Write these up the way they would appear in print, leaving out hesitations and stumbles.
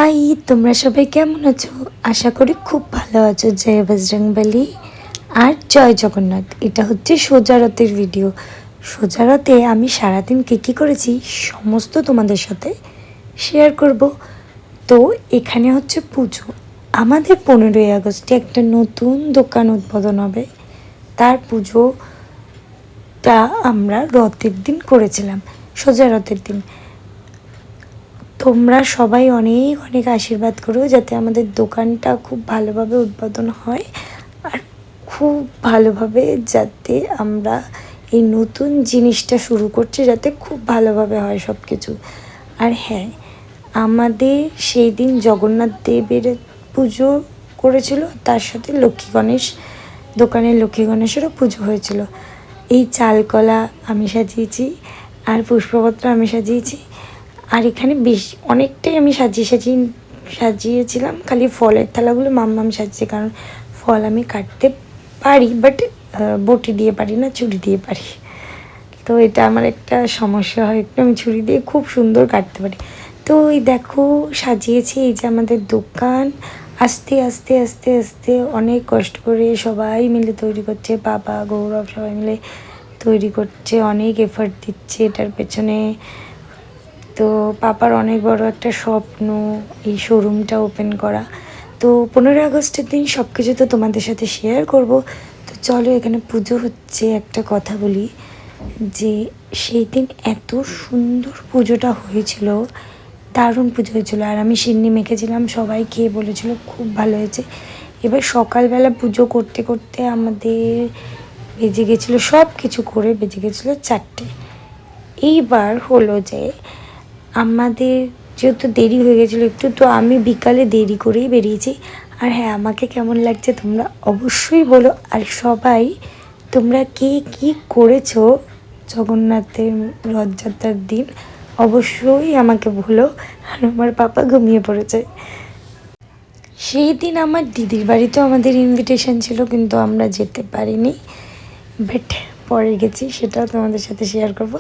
High, তোমরা সবাই কেমন আছো? আশা করি খুব ভালো আছো। জয় বজরংবলী আর জয় জগন্নাথ। এটা হচ্ছে সোজা রথের ভিডিও। সোজা রথে আমি সারাদিন কী করেছি সমস্ত তোমাদের সাথে শেয়ার করব। তো এখানে হচ্ছে পুজো। আমাদের 15ই আগস্টে একটা নতুন দোকান উদ্বোধন হবে, তার পুজোটা আমরা রথের দিন করেছিলাম, সোজা রথের দিন। তোমরা সবাই অনেক অনেক আশীর্বাদ করো যাতে আমাদের দোকানটা খুব ভালোভাবে উদ্বোধন হয় আর খুব ভালোভাবে যাতে আমরা এই নতুন জিনিসটা শুরু করছি যাতে খুব ভালোভাবে হয় সব কিছু। আর হ্যাঁ, আমাদের সেই দিন জগন্নাথ দেবের পুজো করেছিল, তার সাথে লক্ষ্মী গণেশ, দোকানের লক্ষ্মী গণেশেরও পুজো হয়েছিল। এই চালকলা আমি সাজিয়েছি আর পুষ্পপত্র আমি সাজিয়েছি। আর এখানে বেশ অনেকটাই আমি সাজিয়েছিলাম, খালি ফলের থালাগুলো মাম্মাম সাজিয়েছে, কারণ ফল আমি কাটতে পারি বাট বটি দিয়ে পারি না, ছুরি দিয়ে পারি। তো এটা আমার একটা সমস্যা হয়, একটু আমি ছুরি দিয়ে খুব সুন্দর কাটতে পারি। তো এই দেখো সাজিয়েছি, এই যে আমাদের দোকান। আস্তে আস্তে আস্তে আস্তে অনেক কষ্ট করে সবাই মিলে তৈরি করছে, বাবা গৌরব সবাই মিলে তৈরি করছে, অনেক এফার্ট দিচ্ছে এটার পেছনে। তো পাপার অনেক বড় একটা স্বপ্ন এই শোরুমটা ওপেন করা। তো 15ই আগস্টের দিন সব কিছু তো তোমাদের সাথে শেয়ার করব। তো চলো, এখানে পুজো হচ্ছে, একটা কথা বলি যে সেই দিন এত সুন্দর পুজোটা হয়েছিল, দারুণ পুজো হয়েছিল। আর আমি সিন্নি মেখেছিলাম, সবাই খেয়ে বলেছিল খুব ভালো হয়েছে। এবার সকালবেলা পুজো করতে করতে আমাদের বেজে গেছিলো, সব কিছু করে বেজে গেছিলো 4টে। এইবার হলো যে আমাদের যেহেতু দেরি হয়ে গেছিলো একটু, তো আমি বিকালে দেরি করেই বেরিয়েছি। আর হ্যাঁ, আমাকে কেমন লাগছে তোমরা অবশ্যই বলো। আর সবাই তোমরা কে কী করেছো জগন্নাথের রথযাত্রার দিন অবশ্যই আমাকে বলো। আর আমার পাপা ঘুমিয়ে পড়েছে। সেই দিন আমার দিদির বাড়িতেও আমাদের ইনভিটেশন ছিল, কিন্তু আমরা যেতে পারিনি, বাট পরে গেছি, সেটাও তোমাদের সাথে শেয়ার করব।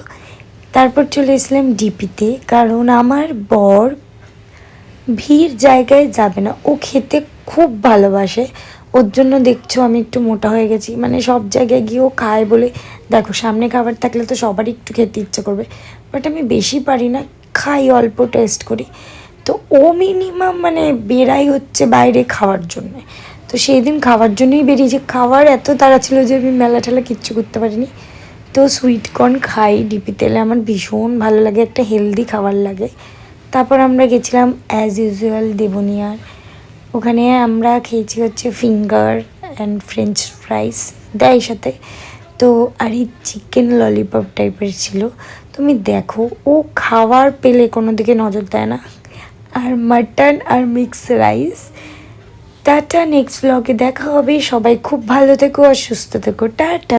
তারপর চলে এসলাম ডিপিতে, কারণ আমার বর ভিড় জায়গায় যাবে না, ও খেতে খুব ভালোবাসে। ওর জন্য দেখছো আমি একটু মোটা হয়ে গেছি, মানে সব জায়গায় গিয়েও খায় বলে। দেখো, সামনে খাবার থাকলে তো সবারই একটু খেতে ইচ্ছে করবে, বাট আমি বেশি পারি না, খাই অল্প, টেস্ট করি। তো ও মিনিমাম মানে বেড়াই হচ্ছে বাইরে খাওয়ার জন্যে। তো সেই দিন খাওয়ার জন্যই বেরিয়েছি, খাওয়ার এত তাড়া ছিল যে আমি মেলা ঠেলা কিচ্ছু করতে পারিনি। তো সুইট কর্ন খাই ডিপি তেলে, আমার ভীষণ ভালো লাগে, একটা হেলদি খাবার লাগে। তারপর আমরা গেছিলাম অ্যাজ ইউজুয়াল দেবনিয়ার, ওখানে আমরা খেয়েছি হচ্ছে ফিঙ্গার অ্যান্ড ফ্রেঞ্চ ফ্রাইস দেয় সাথে। তো আর এই চিকেন ললিপপ টাইপের ছিল। তুমি দেখো, ও খাওয়ার পেলে কোনো দিকে নজর দেয় না। আর মাটন আর মিক্স রাইস। টাটা, নেক্সট ব্লগে দেখা হবে। সবাই খুব ভালো থেকো আর সুস্থ থেকো। টাটা।